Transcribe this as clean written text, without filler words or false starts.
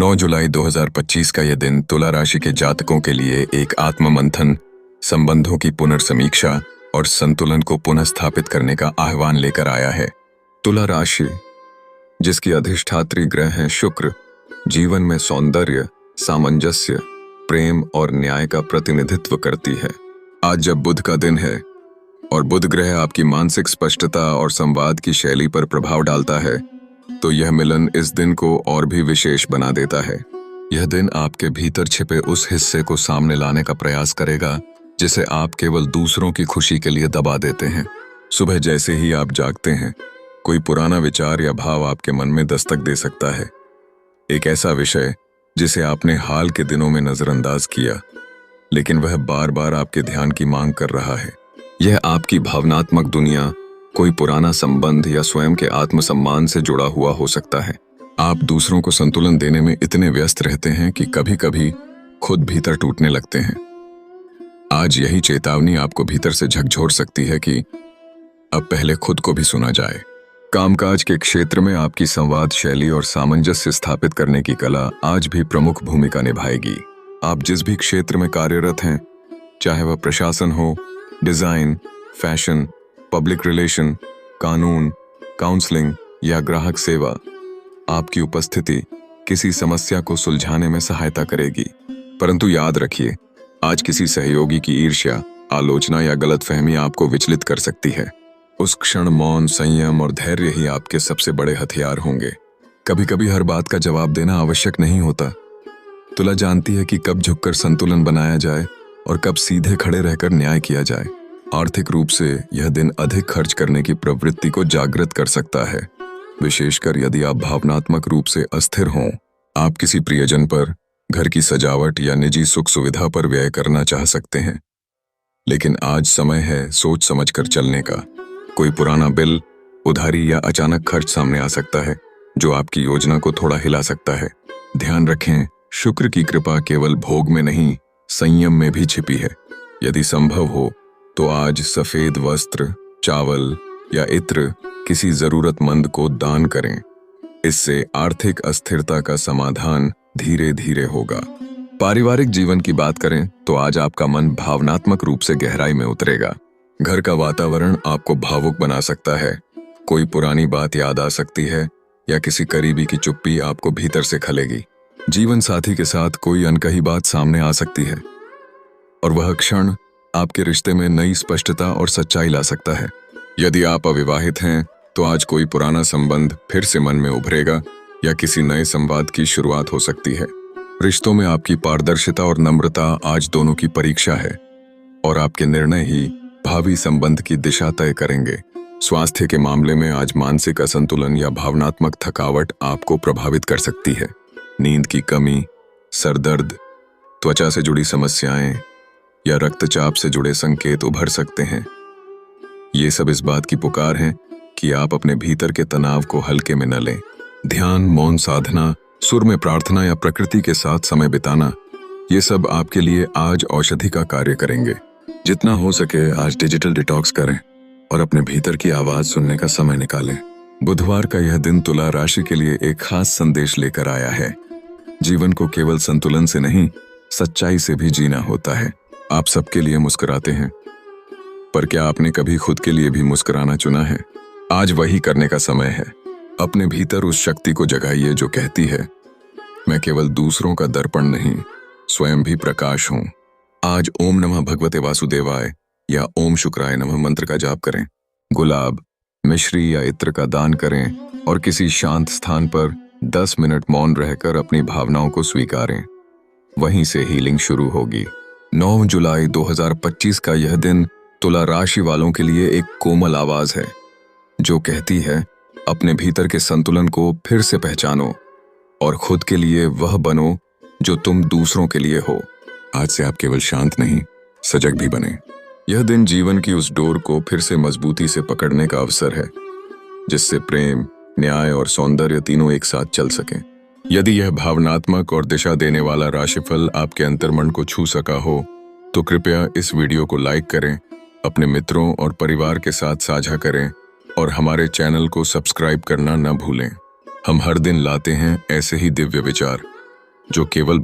9 जुलाई 2025 का यह दिन तुला राशि के जातकों के लिए एक आत्ममंथन, संबंधों की पुनर्समीक्षा और संतुलन को पुनः स्थापित करने का आह्वान लेकर आया है। तुला राशि, जिसकी अधिष्ठात्री ग्रह है शुक्र, जीवन में सौंदर्य, सामंजस्य, प्रेम और न्याय का प्रतिनिधित्व करती है। आज जब बुध का दिन है और बुध ग्रह आपकी मानसिक स्पष्टता और संवाद की शैली पर प्रभाव डालता है, तो यह मिलन इस दिन को और भी विशेष बना देता है। यह दिन आपके भीतर छिपे उस हिस्से को सामने लाने का प्रयास करेगा जिसे आप केवल दूसरों की खुशी के लिए दबा देते हैं। सुबह जैसे ही आप जागते हैं, कोई पुराना विचार या भाव आपके मन में दस्तक दे सकता है। एक ऐसा विषय जिसे आपने हाल के दिनों में नजरअंदाज किया, लेकिन वह बार बार आपके ध्यान की मांग कर रहा है। यह आपकी भावनात्मक दुनिया, कोई पुराना संबंध या स्वयं के आत्मसम्मान से जुड़ा हुआ हो सकता है। आप दूसरों को संतुलन देने में इतने व्यस्त रहते हैं कि कभी कभी खुद भीतर टूटने लगते हैं। आज यही चेतावनी आपको भीतर से झकझोर सकती है कि अब पहले खुद को भी सुना जाए। कामकाज के क्षेत्र में आपकी संवाद शैली और सामंजस्य स्थापित करने की कला आज भी प्रमुख भूमिका निभाएगी। आप जिस भी क्षेत्र में कार्यरत हैं, चाहे वह प्रशासन हो, डिजाइन, फैशन, पब्लिक रिलेशन, कानून, काउंसलिंग या ग्राहक सेवा, आपकी उपस्थिति किसी समस्या को सुलझाने में सहायता करेगी। परंतु याद रखिए, आज किसी सहयोगी की ईर्ष्या, आलोचना या गलतफहमी आपको विचलित कर सकती है। उस क्षण मौन, संयम और धैर्य ही आपके सबसे बड़े हथियार होंगे। कभी कभी हर बात का जवाब देना आवश्यक नहीं होता। तुला जानती है कि कब झुककर संतुलन बनाया जाए और कब सीधे खड़े रहकर न्याय किया जाए। आर्थिक रूप से यह दिन अधिक खर्च करने की प्रवृत्ति को जागृत कर सकता है, विशेषकर यदि आप भावनात्मक रूप से अस्थिर हों। आप किसी प्रियजन पर, घर की सजावट या निजी सुख सुविधा पर व्यय करना चाह सकते हैं, लेकिन आज समय है सोच समझकर चलने का। कोई पुराना बिल, उधारी या अचानक खर्च सामने आ सकता है जो आपकी योजना को थोड़ा हिला सकता है। ध्यान रखें, शुक्र की कृपा केवल भोग में नहीं, संयम में भी छिपी है। यदि संभव हो तो आज सफेद वस्त्र, चावल या इत्र किसी जरूरतमंद को दान करें। इससे आर्थिक अस्थिरता का समाधान धीरे धीरे होगा। पारिवारिक जीवन की बात करें तो आज आपका मन भावनात्मक रूप से गहराई में उतरेगा। घर का वातावरण आपको भावुक बना सकता है। कोई पुरानी बात याद आ सकती है या किसी करीबी की चुप्पी आपको भीतर से खलेगी। जीवन साथी के साथ कोई अनकही बात सामने आ सकती है और वह क्षण आपके रिश्ते में नई स्पष्टता और सच्चाई ला सकता है। यदि आप अविवाहित हैं तो आज कोई पुराना संबंध फिर से मन में उभरेगा या किसी नए संवाद की शुरुआत हो सकती है। रिश्तों में आपकी पारदर्शिता और नम्रता आज दोनों की परीक्षा है और आपके निर्णय ही भावी संबंध की दिशा तय करेंगे। स्वास्थ्य के मामले में आज मानसिक असंतुलन या भावनात्मक थकावट आपको प्रभावित कर सकती है। नींद की कमी, सरदर्द, त्वचा से जुड़ी समस्याएं या रक्तचाप से जुड़े संकेत उभर सकते हैं। ये सब इस बात की पुकार है कि आप अपने भीतर के तनाव को हल्के में न लें। ध्यान, मौन साधना, सुर में प्रार्थना या प्रकृति के साथ समय बिताना, ये सब आपके लिए आज औषधि का कार्य करेंगे। जितना हो सके आज डिजिटल डिटॉक्स करें और अपने भीतर की आवाज सुनने का समय निकालें। बुधवार का यह दिन तुला राशि के लिए एक खास संदेश लेकर आया है। जीवन को केवल संतुलन से नहीं, सच्चाई से भी जीना होता है। आप सबके लिए मुस्कुराते हैं, पर क्या आपने कभी खुद के लिए भी मुस्कुराना चुना है? आज वही करने का समय है। अपने भीतर उस शक्ति को जगाइए जो कहती है, मैं केवल दूसरों का दर्पण नहीं, स्वयं भी प्रकाश हूं। आज ओम नमः भगवते वासुदेवाय या ओम शुक्राय नमः मंत्र का जाप करें। गुलाब, मिश्री या इत्र का दान करें और किसी शांत स्थान पर 10 मिनट मौन रहकर अपनी भावनाओं को स्वीकारें। वहीं से हीलिंग शुरू होगी। 9 जुलाई 2025 का यह दिन तुला राशि वालों के लिए एक कोमल आवाज है जो कहती है, अपने भीतर के संतुलन को फिर से पहचानो और खुद के लिए वह बनो जो तुम दूसरों के लिए हो। आज से आप केवल शांत नहीं, सजग भी बने। यह दिन जीवन की उस डोर को फिर से मजबूती से पकड़ने का अवसर है जिससे प्रेम, न्याय और सौंदर्य तीनों एक साथ चल सकें। यदि यह भावनात्मक और दिशा देने वाला राशिफल आपके अंतर्मन को छू सका हो तो कृपया इस वीडियो को लाइक करें, अपने मित्रों और परिवार के साथ साझा करें और हमारे चैनल को सब्सक्राइब करना न भूलें। हम हर दिन लाते हैं ऐसे ही दिव्य विचार जो केवल